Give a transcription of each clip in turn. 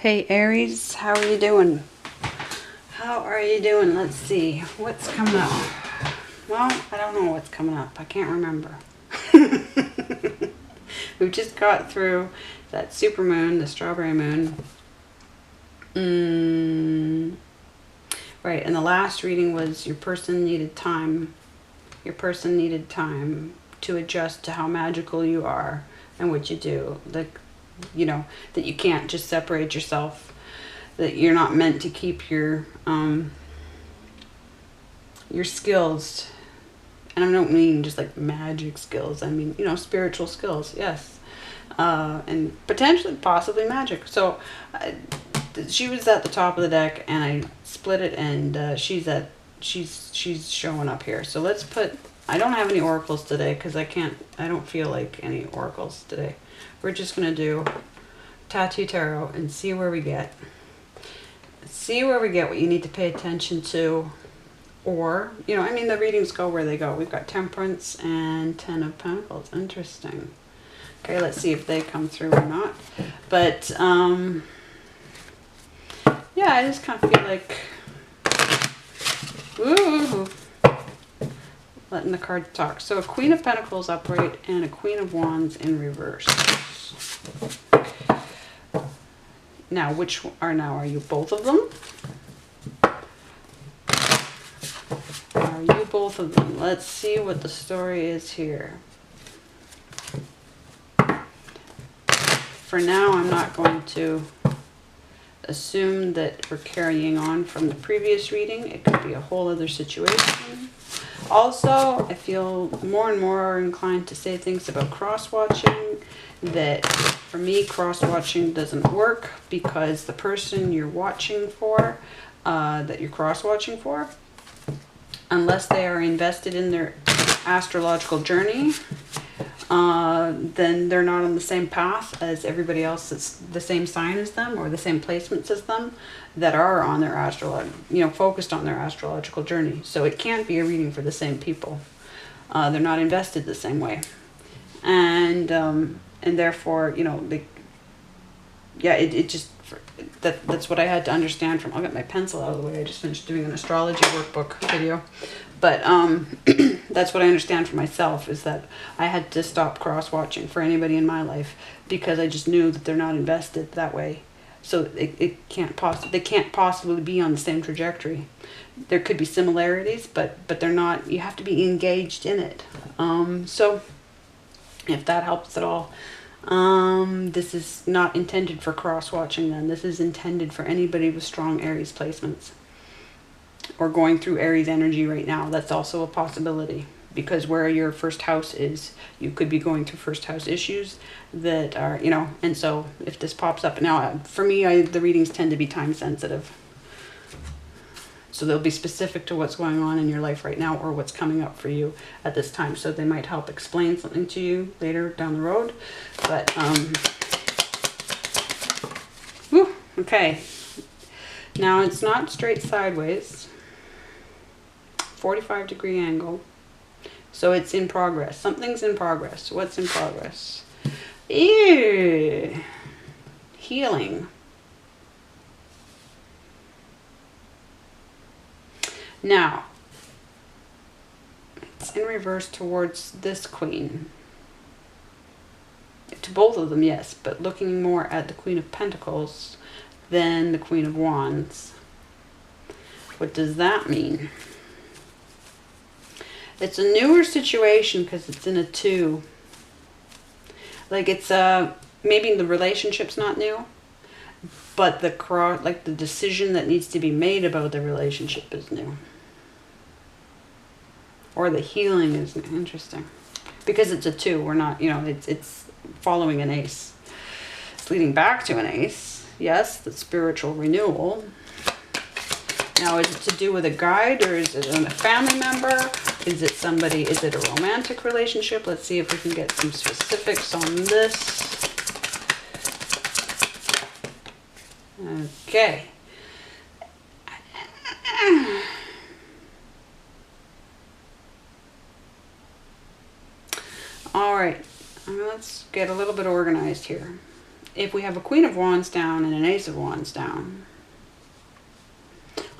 Hey Aries, how are you doing? How are you doing? Let's see. What's coming up? Well, I don't know what's coming up. I can't remember. We've just got through that supermoon, the strawberry moon. Right, and the last reading was your person needed time. Your person needed time to adjust to how magical you are and what you do. Like, you know, that you can't just separate yourself, that you're not meant to keep your skills, and I don't mean just like magic skills, I mean, you know, spiritual skills, yes, and potentially possibly magic. So she was at the top of the deck and I split it, and she's showing up here. So let's put, I don't have any oracles today because I don't feel like any oracles today. We're just gonna do Tattoo Tarot and see where we get. See where we get, what you need to pay attention to. Or, you know, I mean, the readings go where they go. We've got Temperance and Ten of Pentacles. Interesting. Okay, let's see if they come through or not. But, yeah, I just kind of feel like, ooh, letting the cards talk. So a Queen of Pentacles upright and a Queen of Wands in reverse. Now, are you both of them? Are you both of them? Let's see what the story is here. For now, I'm not going to assume that we're carrying on from the previous reading. It could be a whole other situation. Also, I feel more and more inclined to say things about cross-watching, that for me, cross-watching doesn't work because the person you're watching for, that you're cross-watching for, unless they are invested in their astrological journey, then they're not on the same path as everybody else that's the same sign as them or the same placements as them that are on their focused on their astrological journey. So it can't be a reading for the same people. They're not invested the same way. And therefore, you know, that's what I had to understand from, I'll get my pencil out of the way, I just finished doing an astrology workbook video, but that's what I understand for myself, is that I had to stop cross-watching for anybody in my life because I just knew that they're not invested that way. So they can't possibly be on the same trajectory. There could be similarities, but they're not, you have to be engaged in it. So if that helps at all. This is not intended for cross-watching then. This is intended for anybody with strong Aries placements or going through Aries energy right now. That's also a possibility, because where your first house is, you could be going through first house issues that are, you know, and so if this pops up now, for me, the readings tend to be time sensitive. So they'll be specific to what's going on in your life right now or what's coming up for you at this time. So they might help explain something to you later down the road. But, okay. Now it's not straight sideways. 45-degree angle. So it's in progress. Something's in progress. What's in progress? Ew. Healing. Now, it's in reverse towards this queen. To both of them, yes, but looking more at the Queen of Pentacles than the Queen of Wands. What does that mean? It's a newer situation because it's in a 2. Like it's maybe the relationship's not new, but the decision that needs to be made about the relationship is new. Or the healing is interesting. Because it's a 2, we're not, you know, it's following an ace. It's leading back to an ace. Yes, the spiritual renewal. Now, is it to do with a guide, or is it a family member? Is it somebody, is it a romantic relationship? Let's see if we can get some specifics on this. Okay. All right. Let's get a little bit organized here. if we have a Queen of Wands down and an Ace of Wands down,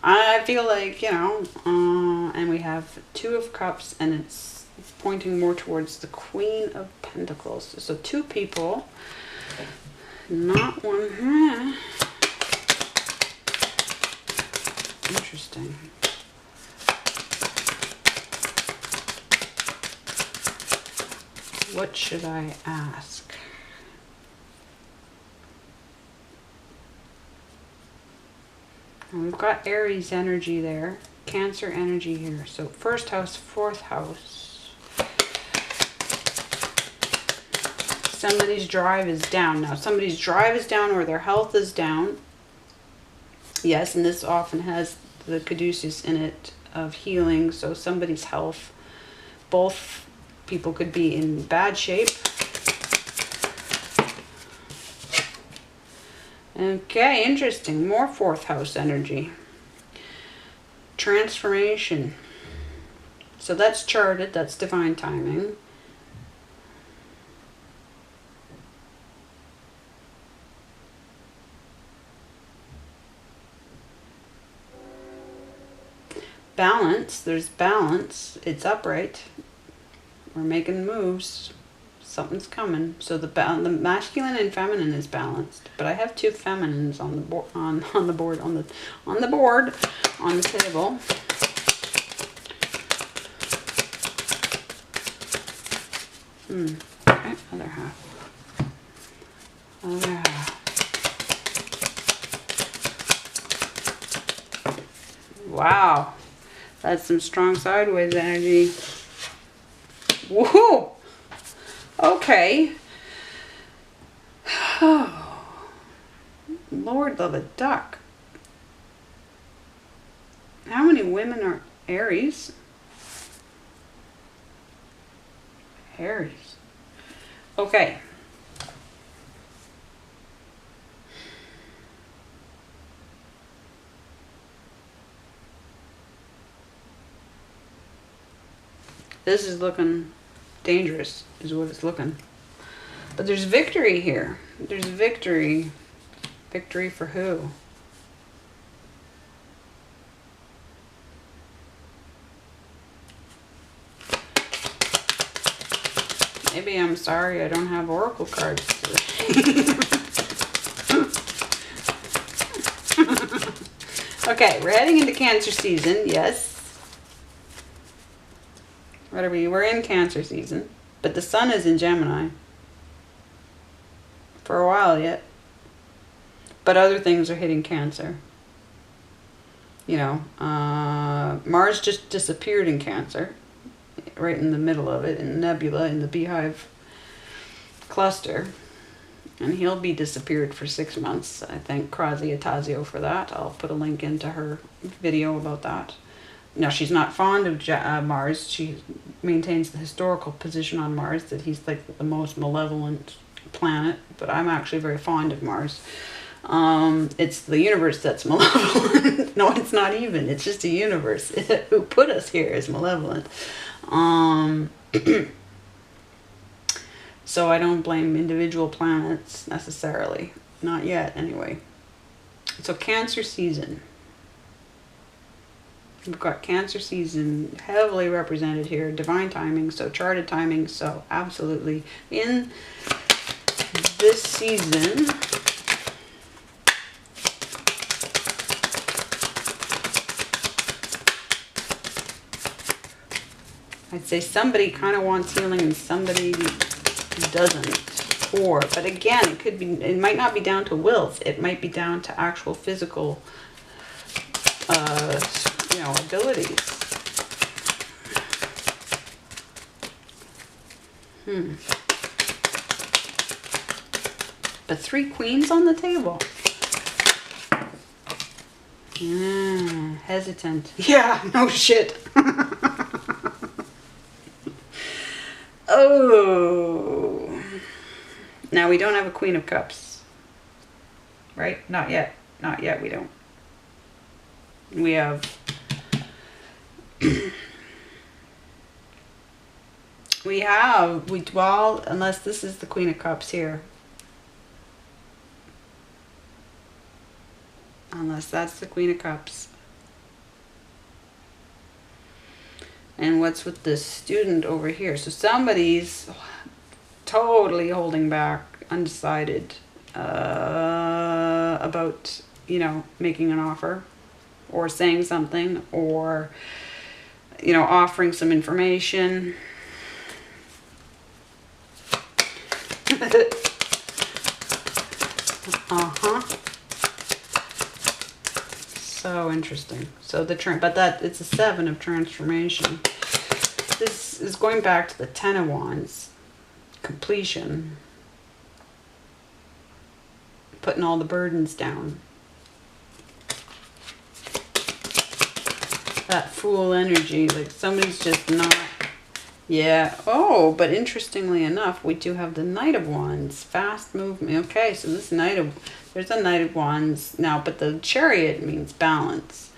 I feel like, you know, and we have Two of Cups, and it's pointing more towards the Queen of Pentacles. So two people, not one. Interesting. What should I ask? We've got Aries energy there, Cancer energy here. So first house, fourth house. Somebody's drive is down. Now somebody's drive is down or their health is down. Yes, and this often has the caduceus in it of healing. So somebody's health, both people could be in bad shape. Okay, interesting. More fourth house energy. Transformation. So that's charted. That's divine timing. Balance. There's balance. It's upright. We're making moves. Something's coming. So the masculine and feminine is balanced. But I have two feminines on the board, on the table. Okay, other half. Other half. Wow. That's some strong sideways energy. Woohoo! Okay. Oh, Lord love a duck. How many women are Aries? Aries. Okay. This is looking dangerous, is what it's looking. But there's victory here. There's victory. Victory for who? Maybe I'm sorry I don't have oracle cards today. Okay, we're heading into Cancer season, yes. What are we? We're in Cancer season, but the sun is in Gemini for a while yet. But other things are hitting Cancer. You know, Mars just disappeared in Cancer, right in the middle of it, in Nebula, in the Beehive cluster. And he'll be disappeared for 6 months. I thank Crazi Atazio for that. I'll put a link into her video about that. Now, she's not fond of Mars. She maintains the historical position on Mars that he's like the most malevolent planet. But I'm actually very fond of Mars. It's the universe that's malevolent. No, it's not even. It's just a universe who put us here is malevolent. So I don't blame individual planets necessarily. Not yet, anyway. So Cancer season. We've got Cancer season heavily represented here. Divine timing, so charted timing. So absolutely in this season, I'd say somebody kind of wants healing and somebody doesn't. Or, but again, it could be, it might not be down to wills. It might be down to actual physical abilities. But 3 queens on the table. Hesitant. Yeah, no shit. Oh. Now we don't have a Queen of Cups. Right? Not yet. Not yet, we don't. We have well, unless this is the Queen of Cups here. Unless that's the Queen of Cups. And what's with this student over here? So somebody's totally holding back, undecided about, you know, making an offer or saying something or, you know, offering some information. So interesting. So but that it's a 7 of transformation. This is going back to the 10 of Wands, completion, putting all the burdens down. That Fool energy, like somebody's just not. Yeah. Oh, but interestingly enough, we do have the Knight of Wands. Fast movement. Okay, so this there's a Knight of Wands now, but the Chariot means balance.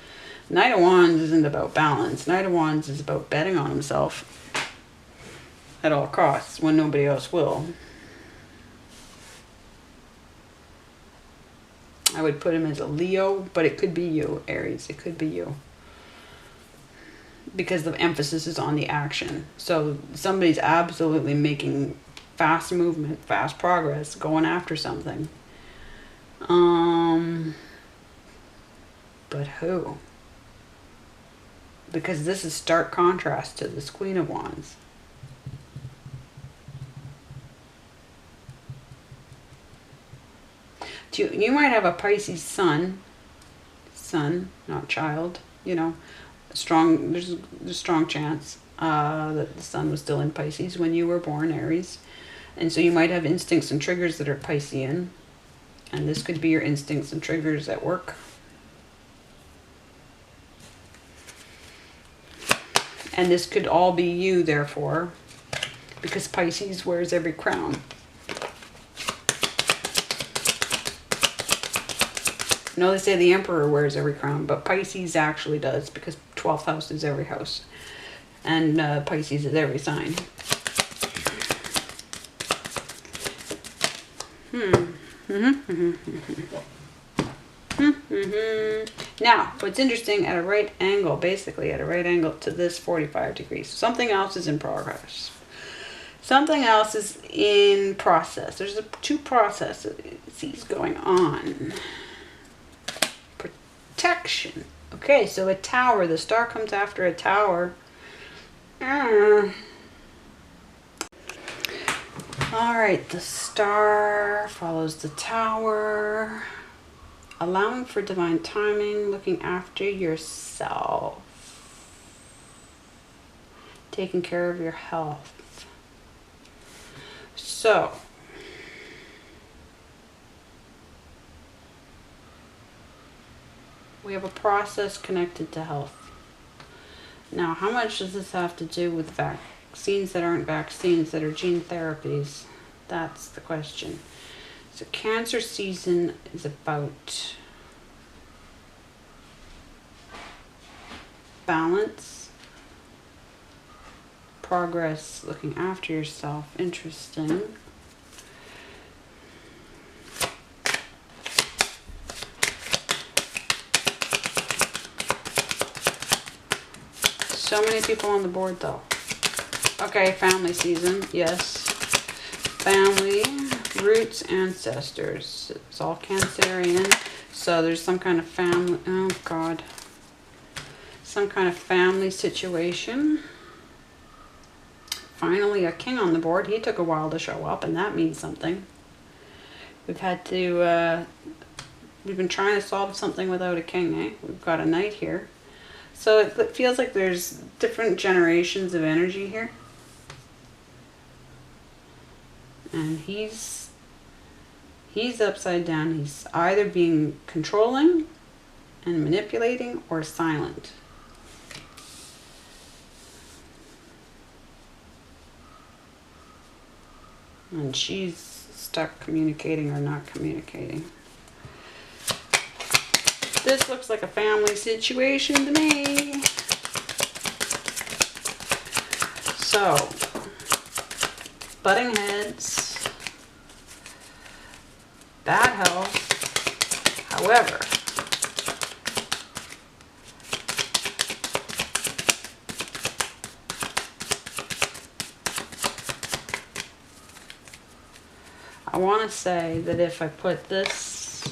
Knight of Wands isn't about balance. Knight of Wands is about betting on himself at all costs when nobody else will. I would put him as a Leo, but it could be you, Aries. It could be you. Because the emphasis is on the action. So somebody's absolutely making fast movement, fast progress, going after something. But who? Because this is stark contrast to this Queen of Wands. You might have a Pisces sun, not child, you know. There's a strong chance that the sun was still in Pisces when you were born, Aries. And so you might have instincts and triggers that are Piscean. And this could be your instincts and triggers at work. And this could all be you, therefore, because Pisces wears every crown. No, they say the Emperor wears every crown, but Pisces actually does, because 12th house is every house. And Pisces is every sign. Now, what's interesting, at a right angle, basically at a right angle to this 45 degrees, something else is in progress. Something else is in process. There's two processes going on. Protection. Okay, so a tower. The star comes after a tower. Alright, the star follows the tower. Allowing for divine timing, looking after yourself. Taking care of your health. So, we have a process connected to health. Now, how much does this have to do with vaccines that aren't vaccines, that are gene therapies? That's the question. So Cancer season is about balance, progress, looking after yourself. Interesting. So many people on the board though. Okay, family season, yes. Family, roots, ancestors. It's all Cancerian. So there's some kind of family, oh God. Some kind of family situation. Finally a king on the board. He took a while to show up, and that means something. We've been trying to solve something without a king, eh? We've got a knight here. So it feels like there's different generations of energy here. And he's upside down. He's either being controlling and manipulating or silent. And she's stuck communicating or not communicating. This looks like a family situation to me. So, butting heads, bad health. However, I want to say that if I put this,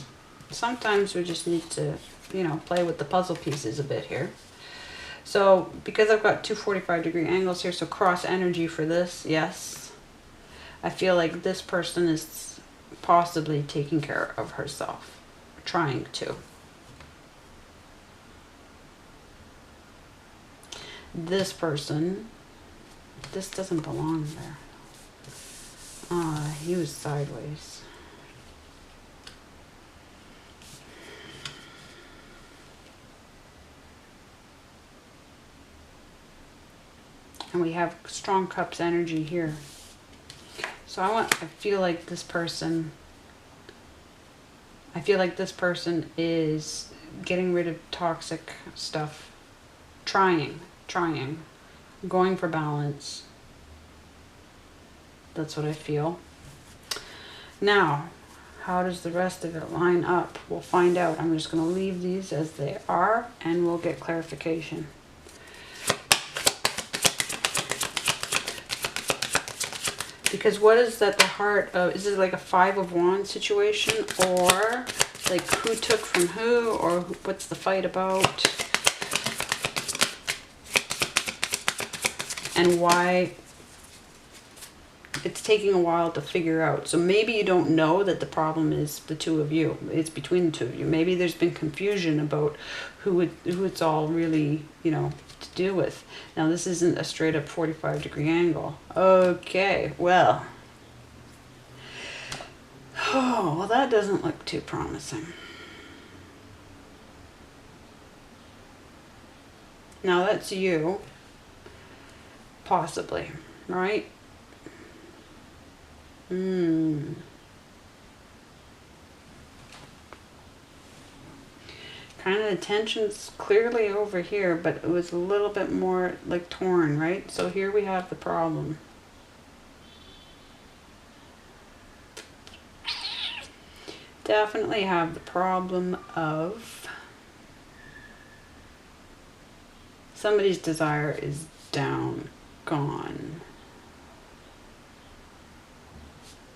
sometimes we just need to, you know, play with the puzzle pieces a bit here. So because I've got two 45-degree angles here, so cross energy for this, yes. I feel like this person is possibly taking care of herself, trying to. This person, this doesn't belong there. He was sideways. And we have strong cups energy here. So I feel like this person is getting rid of toxic stuff. Trying, going for balance. That's what I feel. Now, how does the rest of it line up? We'll find out. I'm just going to leave these as they are and we'll get clarification. Because what is at the heart of, is it like a 5 of Wands situation, or like who took from who, or what's the fight about, and why it's taking a while to figure out. So maybe you don't know that the problem is the two of you. It's between the two of you. Maybe there's been confusion about who it's all really, you know, to do with. Now this isn't a straight up 45-degree angle. Okay, well. Oh, well, that doesn't look too promising. Now that's you. Possibly, right? Kind of the tension's clearly over here, but it was a little bit more like torn, right? So here we have the problem. Definitely have the problem of somebody's desire is down, gone.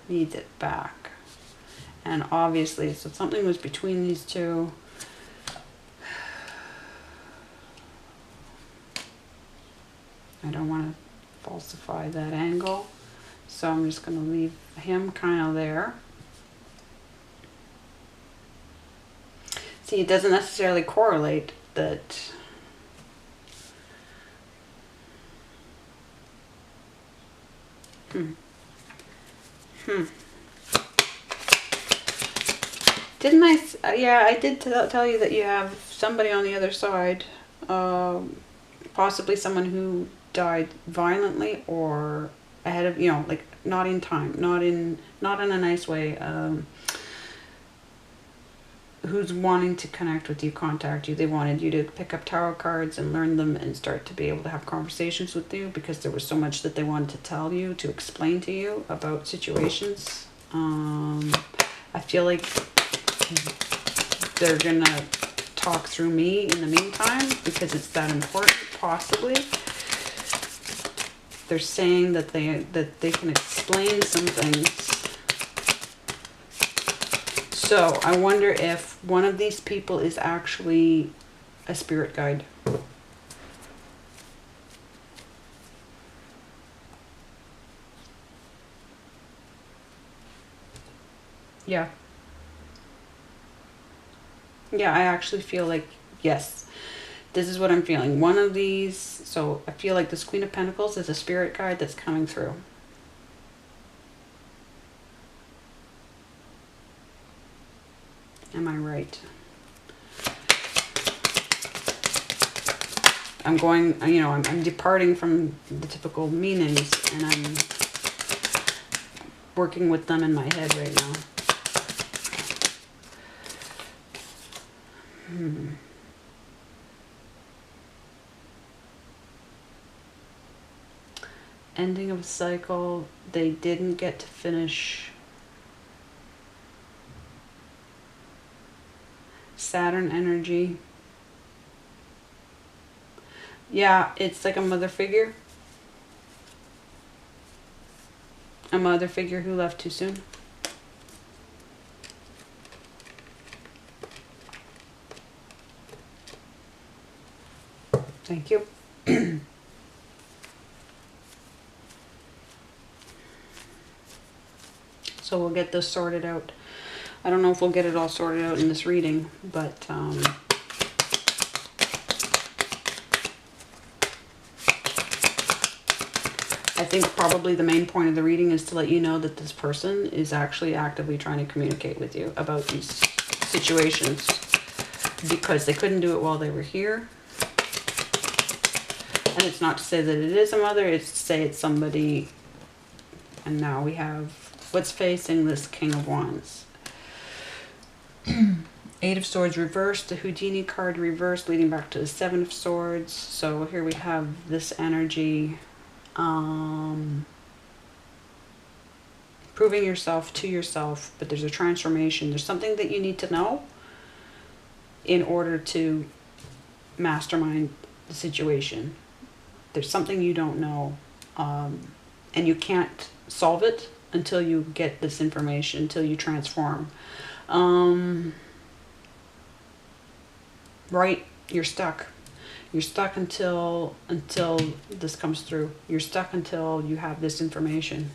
Needs it back. And obviously, so something was between these two. I don't want to falsify that angle, so I'm just going to leave him kind of there. See, it doesn't necessarily correlate that Didn't I? Yeah, I did tell you that you have somebody on the other side, possibly someone who died violently or ahead of, you know, like not in time, not in a nice way. Who's wanting to connect with you, contact you. They wanted you to pick up tarot cards and learn them and start to be able to have conversations with you because there was so much that they wanted to tell you, to explain to you about situations. I feel like they're gonna talk through me in the meantime because it's that important, possibly. They're saying that they can explain some things. So I wonder if one of these people is actually a spirit guide. Yeah. Yeah, I actually feel like, yes, this is what I'm feeling. One of these, so I feel like this Queen of Pentacles is a spirit guide that's coming through. Am I right? I'm going, you know, I'm departing from the typical meanings and I'm working with them in my head right now. Ending of a cycle. They didn't get to finish. Saturn energy. Yeah, it's like a mother figure. A mother figure who left too soon. Thank you. So we'll get this sorted out. I don't know if we'll get it all sorted out in this reading, but I think probably the main point of the reading is to let you know that this person is actually actively trying to communicate with you about these situations, because they couldn't do it while they were here. And it's not to say that it is a mother, it's to say it's somebody. And now we have what's facing this King of Wands. Eight of Swords reversed, the Houdini card reversed, leading back to the Seven of Swords. So here we have this energy. Proving yourself to yourself, but there's a transformation. There's something that you need to know in order to mastermind the situation. There's something you don't know, and you can't solve it until you get this information, until you transform. Right? You're stuck. You're stuck until this comes through. You're stuck until you have this information.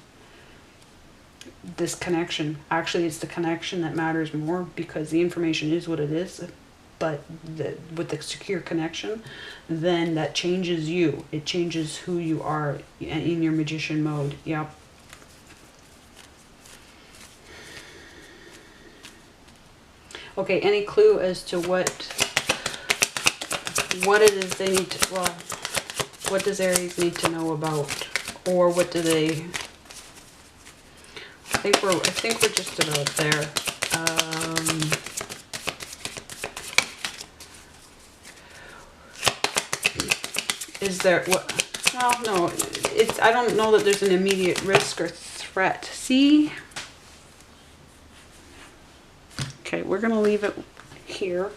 This connection. Actually, it's the connection that matters more, because the information is what it is. But with the secure connection, then that changes you. It changes who you are in your magician mode. Yep. Okay, any clue as to what it is they need to, well, what does Aries need to know about, or what do they, I think we're just about there. Is there, what, well, no, it's, I don't know that there's an immediate risk or threat. See? Okay, we're going to leave it here.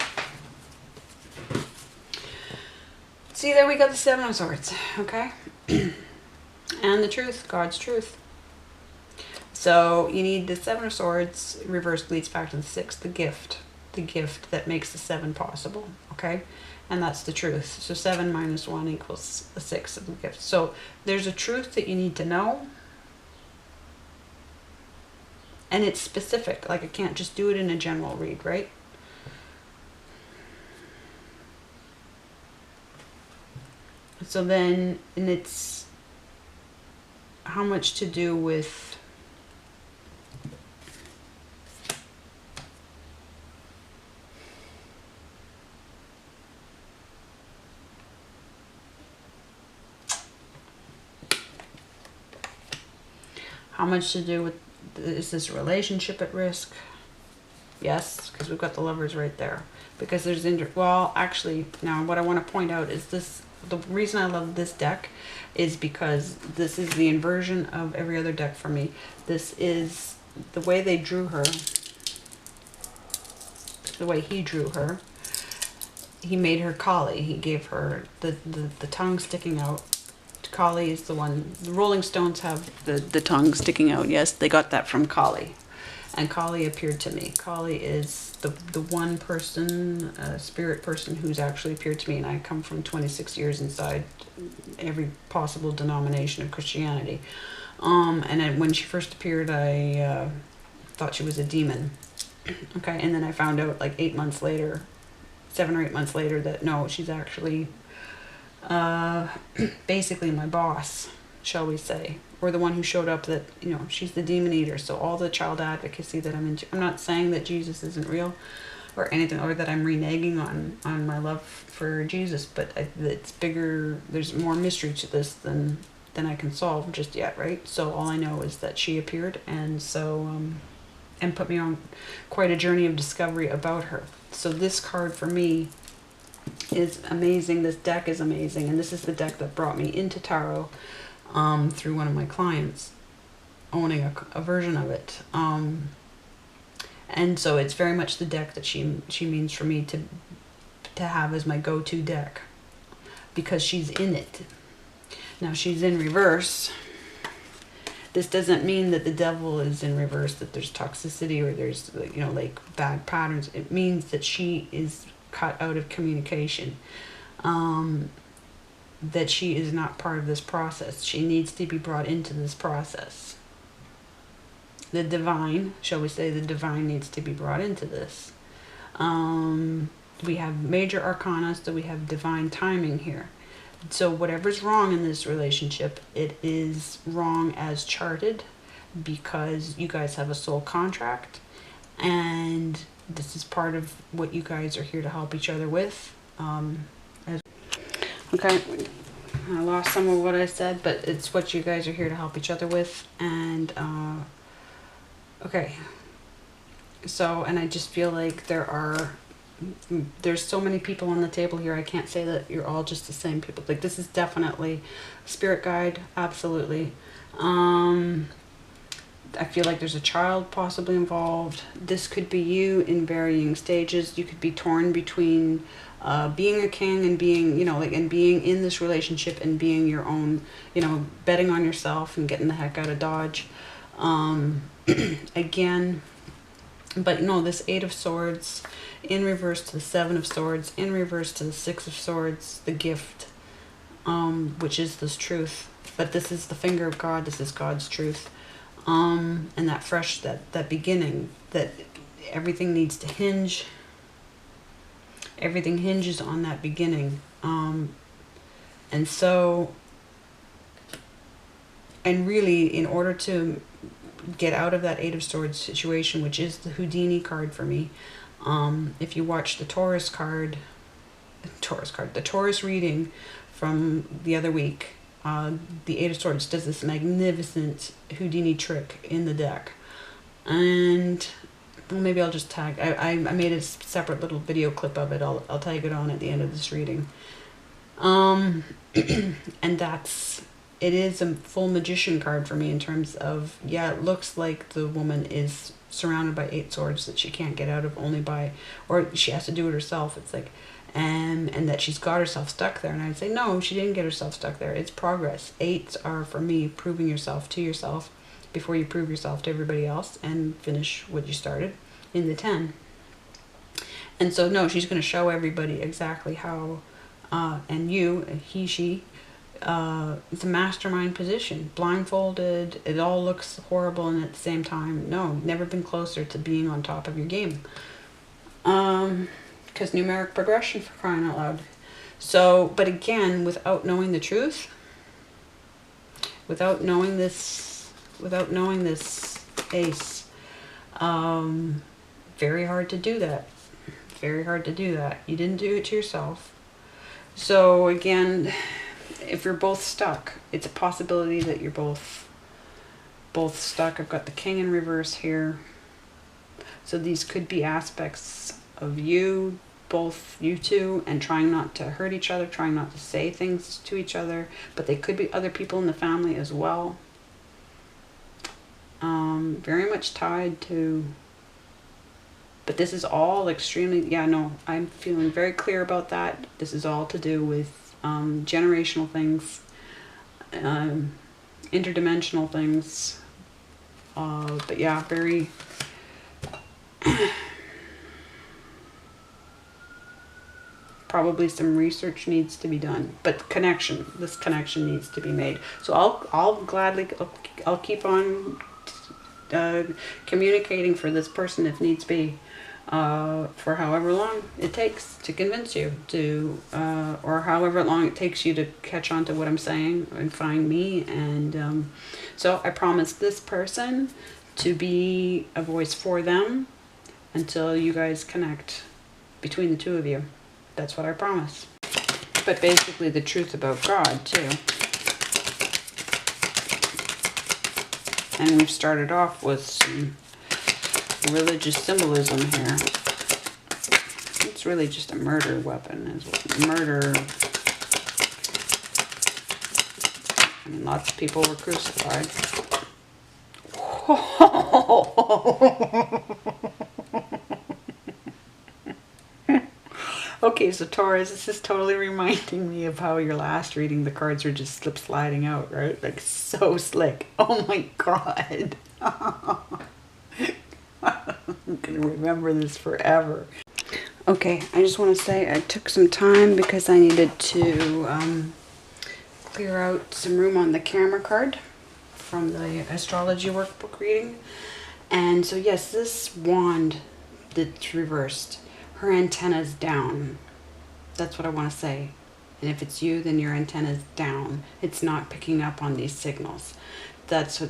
See, there we got the Seven of Swords, okay? And the truth, God's truth. So you need the Seven of Swords, reversed leads back to the Six, the gift that makes the seven possible, okay? And that's the truth. So 7 minus 1 equals a 6 of the gift. So there's a truth that you need to know. And it's specific. Like, I can't just do it in a general read, right? So then, and it's how much to do with is this relationship at risk? Yes, because we've got the Lovers right there. Because there's well, actually, now what I want to point out is this. The reason I love this deck is because this is the inversion of every other deck for me. This is the way they drew her, the way he drew her. He made her Kali. He gave her the tongue sticking out. Kali is the one. The Rolling Stones have the tongue sticking out. Yes, they got that from Kali. And Kali appeared to me. Kali is the one person, spirit person, who's actually appeared to me. And I come from 26 years inside every possible denomination of Christianity. And then when she first appeared, I thought she was a demon. Okay, and then I found out like 8 months later, 7 or 8 months later, that no, she's actually basically my boss, shall we say, or the one who showed up, that, you know, she's the demon eater. So all the child advocacy that I'm into, I'm not saying that Jesus isn't real or anything, or that I'm reneging on my love for Jesus, but it's bigger. There's more mystery to this than I can solve just yet, right? So all I know is that she appeared, and so and put me on quite a journey of discovery about her. So this card for me is amazing. This deck is amazing, and this is the deck that brought me into tarot through one of my clients owning a version of it. And so it's very much the deck that she means for me to have as my go-to deck, because she's in it. Now she's in reverse. This doesn't mean that the devil is in reverse, that there's toxicity or there's, you know, like bad patterns. It means that she is cut out of communication. that she is not part of this process. She needs to be brought into this process. The divine, shall we say, the divine needs to be brought into this. We have major arcana, so we have divine timing here. So whatever's wrong in this relationship, it is wrong as charted, because you guys have a soul contract, and this is part of what you guys are here to help each other with. Okay, I lost some of what I said, but it's what you guys are here to help each other with. And okay, so, and I just feel like there's so many people on the table here. I can't say that you're all just the same people. Like, this is definitely spirit guide, absolutely. I feel like there's a child possibly involved. This could be you in varying stages. You could be torn between being a king and being, you know, like, and being in this relationship and being your own, you know, betting on yourself and getting the heck out of Dodge. Again, but no, this 8 of Swords in reverse to the 7 of Swords, in reverse to the 6 of Swords, the gift, which is this truth. But this is the finger of God. This is God's truth. And that fresh, that beginning, that everything needs to hinge. Everything hinges on that beginning. And so, and really, in order to get out of that 8 of Swords situation, which is the Houdini card for me, if you watch the Taurus reading from the other week, the 8 of Swords does this magnificent Houdini trick in the deck. And well, maybe I'll just tag, I made a separate little video clip of it. I'll tag it on at the end of this reading. And it is a full magician card for me in terms of, yeah, it looks like the woman is surrounded by 8 swords that she can't get out of only by, or she has to do it herself. It's like, and that she's got herself stuck there. And I'd say, no, she didn't get herself stuck there. It's progress. 8s are, for me, proving yourself to yourself before you prove yourself to everybody else and finish what you started in the 10. And so, no, she's going to show everybody exactly how, and you, he, she, it's a mastermind position, blindfolded, it all looks horrible, and at the same time, no, never been closer to being on top of your game. Because numeric progression, for crying out loud. So, but again, without knowing the truth, without knowing this ace, very hard to do that. Very hard to do that. You didn't do it to yourself. So again, if you're both stuck, it's a possibility that you're both stuck. I've got the king in reverse here. So these could be aspects of you, both you two, and trying not to hurt each other, trying not to say things to each other, but they could be other people in the family as well. Very much tied to, but this is all extremely, yeah, no, I'm feeling very clear about that. This is all to do with generational things, interdimensional things, but yeah, very probably some research needs to be done, but this connection needs to be made. So I'll gladly, I'll keep on communicating for this person if needs be, for however long it takes to convince you to, or however long it takes you to catch on to what I'm saying and find me. And so I promise this person to be a voice for them until you guys connect between the two of you. That's what I promise. But basically the truth about God too. And we've started off with some religious symbolism here. It's really just a murder weapon. Murder. I mean, lots of people were crucified. Okay, so Taurus, this is totally reminding me of how your last reading, the cards were just slip sliding out, right? Like, so slick. Oh my God. I'm going to remember this forever. Okay, I just want to say I took some time because I needed to clear out some room on the camera card from the astrology workbook reading. And so yes, this wand that's reversed, her antenna's down. That's what I want to say. And if it's you, then your antenna's down. It's not picking up on these signals. That's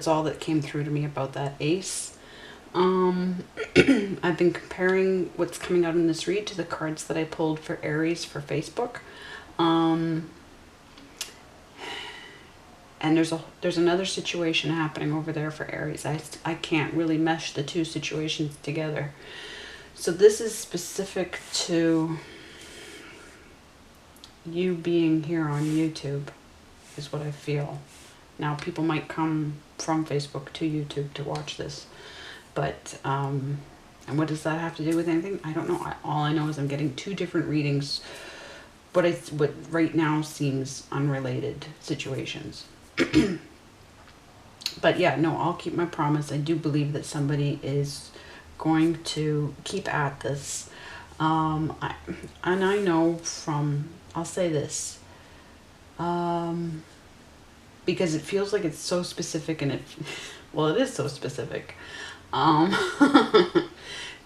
all that came through to me about that ace. I've been comparing what's coming out in this read to the cards that I pulled for Aries for Facebook. And there's another situation happening over there for Aries. I can't really mesh the two situations together. So this is specific to you being here on YouTube, is what I feel. Now, people might come from Facebook to YouTube to watch this, but and what does that have to do with anything? I don't know. All I know is I'm getting two different readings, what right now seems unrelated situations. But yeah, no, I'll keep my promise. I do believe that somebody is going to keep at this. And I know from, I'll say this, because it feels like it's so specific, and well, it is so specific.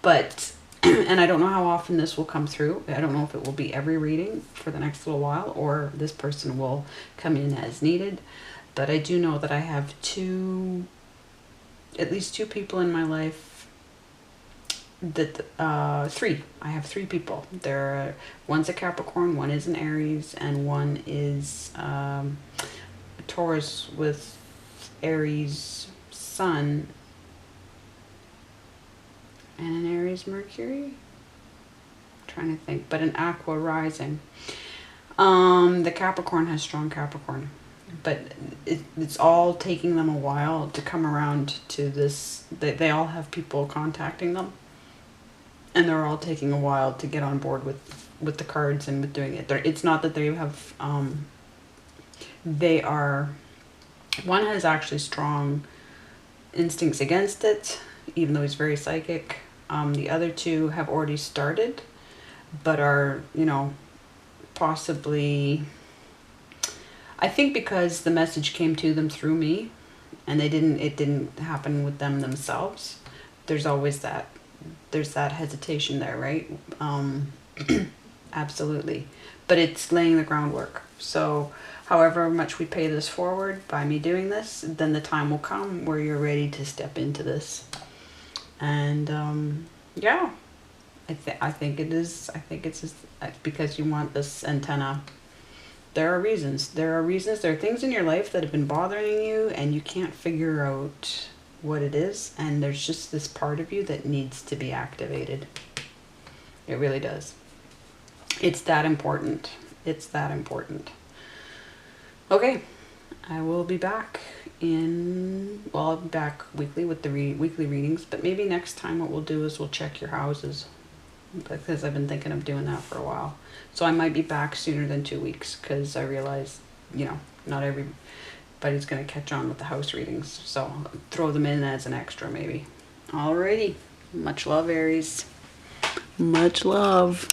But, and I don't know how often this will come through. I don't know if it will be every reading for the next little while, or this person will come in as needed. But I do know that I have at least two people in my life that, three. I have three people. One's a Capricorn, one is an Aries, and one is Taurus with Aries Sun and an Aries Mercury. I'm trying to think, but an Aqua rising. The Capricorn has strong Capricorn, but it's all taking them a while to come around to this. They all have people contacting them, and they're all taking a while to get on board with the cards and with doing it. It's not that they have, one has actually strong instincts against it, even though he's very psychic. The other two have already started, but are, possibly, I think because the message came to them through me, and it didn't happen with them themselves. There's always there's that hesitation there, right? Absolutely. But it's laying the groundwork. So however much we pay this forward by me doing this, then the time will come where you're ready to step into this. And yeah, I think it is. I think it's just because you want this antenna. There are reasons. There are things in your life that have been bothering you, and you can't figure out what it is. And there's just this part of you that needs to be activated. It really does. It's that important. It's that important. Okay, I will be back I'll be back weekly with the weekly readings, but maybe next time what we'll do is we'll check your houses, because I've been thinking of doing that for a while. So I might be back sooner than 2 weeks, because I realize, not everybody's going to catch on with the house readings. So I'll throw them in as an extra maybe. Alrighty. Much love, Aries. Much love.